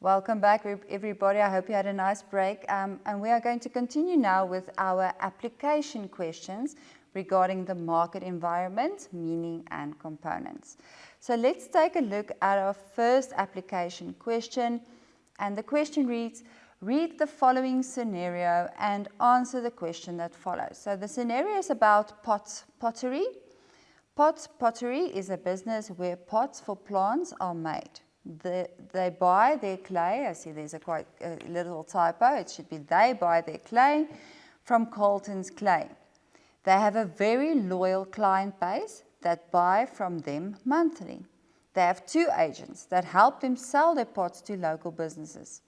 Welcome back, everybody. I hope you had a nice break. And we are going to continue now with our application questions regarding the market environment, meaning and components. So let's take a look at our first application question. And the question reads, read the following scenario and answer the question that follows. So the scenario is about pottery. Potts Pottery is a business where pots for plants are made. They buy their clay. I see there's quite a little typo. It should be they buy their clay from Carlton's Clay. They have a very loyal client base that buy from them monthly. They have 2 agents that help them sell their pots to local businesses.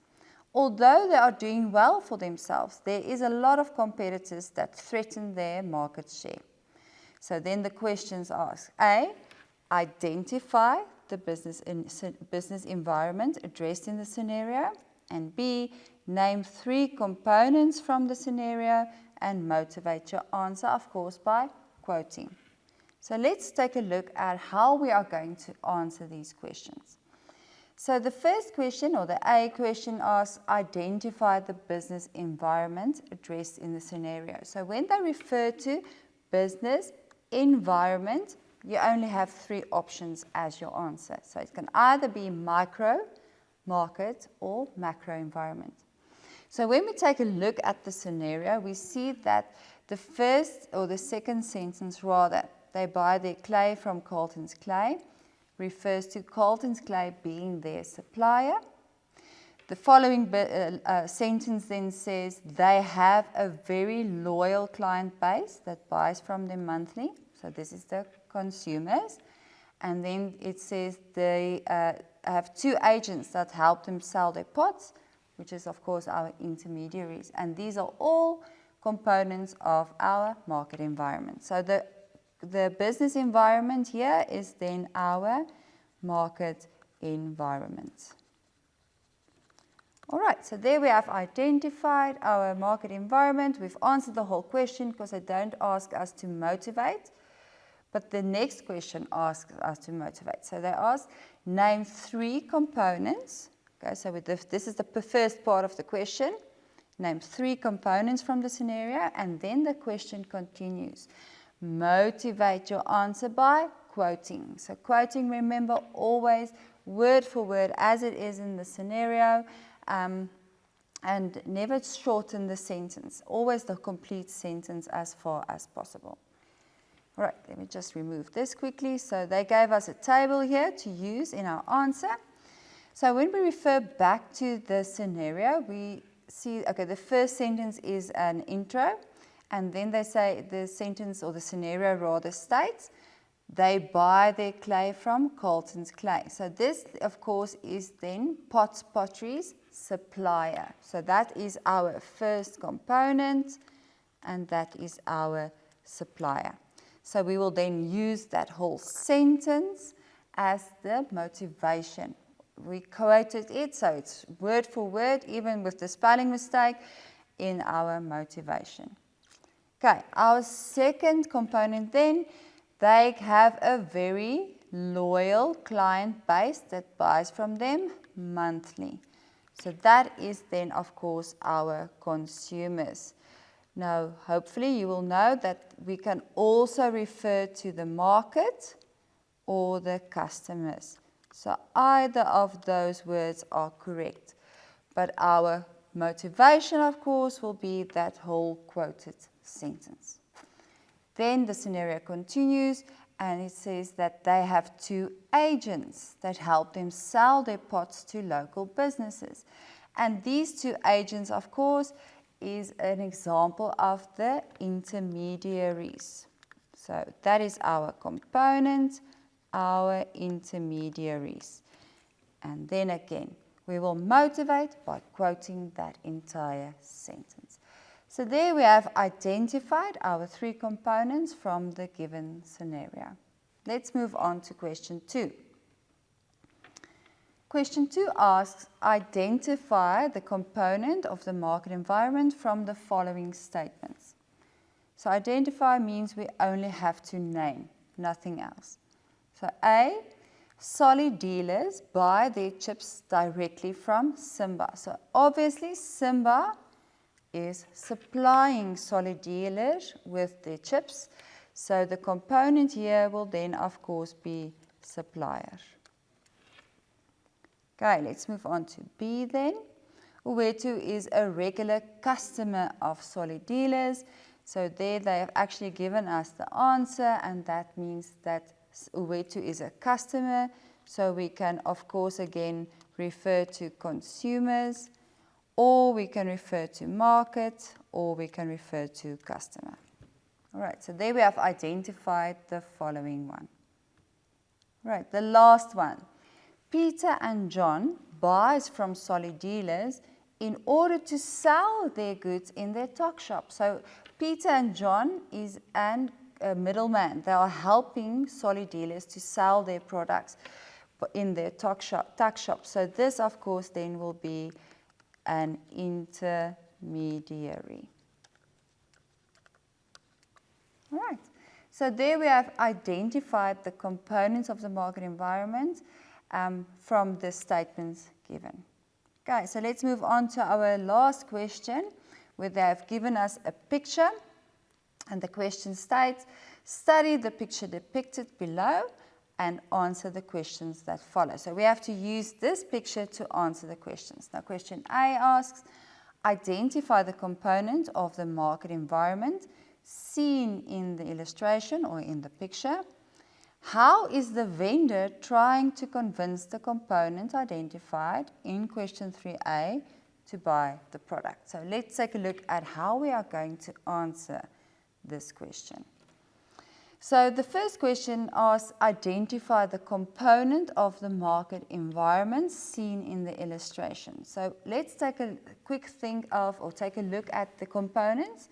Although they are doing well for themselves, there is a lot of competitors that threaten their market share. So then the questions ask, A, identify the business environment addressed in the scenario, and B, name 3 components from the scenario and motivate your answer, of course, by quoting. So let's take a look at how we are going to answer these questions. So the first question, or the A question, asks, identify the business environment addressed in the scenario. So when they refer to business environment, you only have 3 options as your answer. So it can either be micro, market, or macro environment. So when we take a look at the scenario, we see that the first or the second sentence rather, they buy their clay from Carlton's Clay, refers to Carlton's Clay being their supplier. The following sentence then says they have a very loyal client base that buys from them monthly. So this is the consumers. And then it says they have 2 agents that help them sell their pots, which is of course our intermediaries. And these are all components of our market environment. So the business environment here is then our market environment. All right, so there we have identified our market environment. We've answered the whole question because they don't ask us to motivate, but the next question asks us to motivate. So they ask, name 3 components. Okay, so this is the first part of the question. Name 3 components from the scenario, and then the question continues. Motivate your answer by quoting. So quoting, remember, always word for word as it is in the scenario, and never shorten the sentence. Always the complete sentence as far as possible. All right, let me just remove this quickly. So they gave us a table here to use in our answer. So when we refer back to the scenario, we see, okay, the first sentence is an intro. And then they say the sentence, or the scenario rather, states they buy their clay from Carlton's Clay. So this, of course, is then Potts Pottery's supplier. So that is our first component, and that is our supplier. So we will then use that whole sentence as the motivation. We quoted it, so it's word for word, even with the spelling mistake, in our motivation. Okay, our second component then, they have a very loyal client base that buys from them monthly. So that is then, of course, our consumers. Now, hopefully you will know that we can also refer to the market or the customers. So either of those words are correct. But our motivation, of course, will be that whole quoted sentence. Then the scenario continues, and it says that they have 2 agents that help them sell their pots to local businesses. And these 2 agents, of course, is an example of the intermediaries. So that is our component, our intermediaries. And then again, we will motivate by quoting that entire sentence. So there we have identified our 3 components from the given scenario. Let's move on to question 2. Question 2 asks, identify the component of the market environment from the following statements. So identify means we only have to name, nothing else. So A, Solid dealers buy their chips directly from Simba. So obviously Simba is supplying Solid dealers with their chips. So the component here will then of course be supplier. Okay, let's move on to B then. Uwetu is a regular customer of Solid dealers. So there they have actually given us the answer, and that means that Uwetu is a customer. So we can of course again refer to consumers, or we can refer to market, or we can refer to customer. All right, so there we have identified the following one. Right, the last one. Peter and John buys from Solid dealers in order to sell their goods in their tuck shop. So Peter and John is a middleman. They are helping Solid dealers to sell their products in their tuck shop. So this of course then will be an intermediary. All right, so there we have identified the components of the market environment from the statements given. Okay, so let's move on to our last question, where they have given us a picture, and the question states, study the picture depicted below and answer the questions that follow. So we have to use this picture to answer the questions. Now question A asks, identify the component of the market environment seen in the illustration or in the picture. How is the vendor trying to convince the component identified in question 3A to buy the product? So let's take a look at how we are going to answer this question. So the first question asks, identify the component of the market environment seen in the illustration. So let's take a quick think of, or take a look at the components.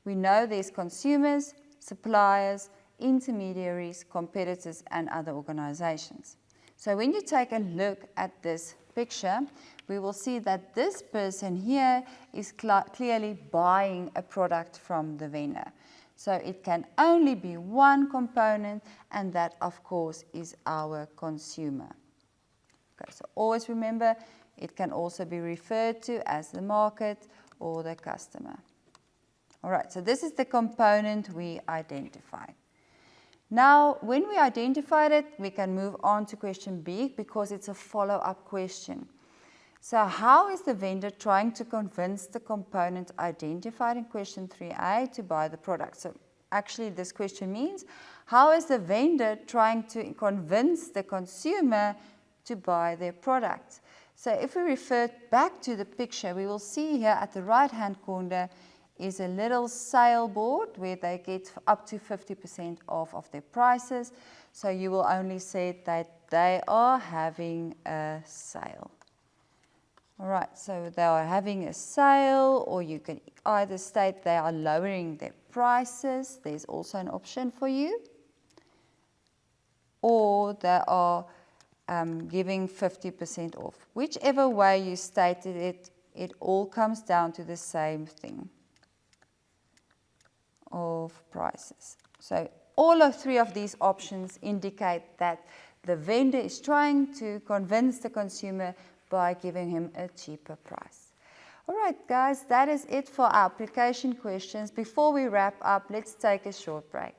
We know there's consumers, suppliers, intermediaries, competitors, and other organizations. So when you take a look at this picture, we will see that this person here is clearly buying a product from the vendor. So it can only be one component, and that of course is our consumer. Okay, so always remember, it can also be referred to as the market or the customer. All right, so this is the component we identified. Now, when we identified it, we can move on to question B because it's a follow-up question. So how is the vendor trying to convince the component identified in question 3A to buy the product? So actually this question means, how is the vendor trying to convince the consumer to buy their product? So if we refer back to the picture, we will see here at the right-hand corner is a little sale board where they get up to 50% off of their prices. So you will only say that they are having a sale. All right, so they are having a sale, or you can either state they are lowering their prices. There's also an option for you. Or they are giving 50% off. Whichever way you stated it, it all comes down to the same thing of prices. So all of three of these options indicate that the vendor is trying to convince the consumer by giving him a cheaper price. All right, guys, that is it for our application questions. Before we wrap up, let's take a short break.